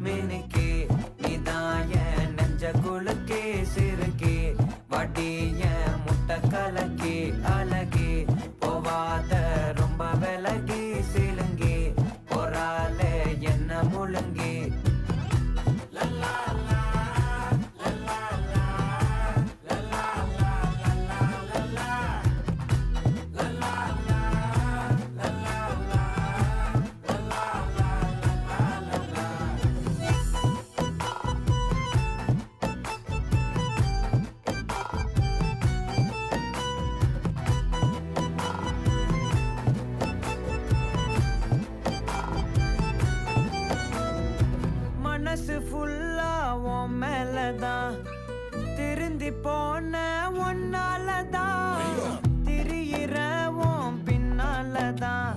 மினுக்கே நீதான் என் நெஞ்ச குலுக்கே சிறுக்கே வடிய முட்டை கலக்கே அழகே போவாத ரொம்ப விலகி சிலுங்கி போறாலே என்ன முழுங்கி மனசு ஃபுல்லா உன் மேலதான் திருந்தி போன ஒன்னாலதான் திரியிற உன் பின்னாலதான்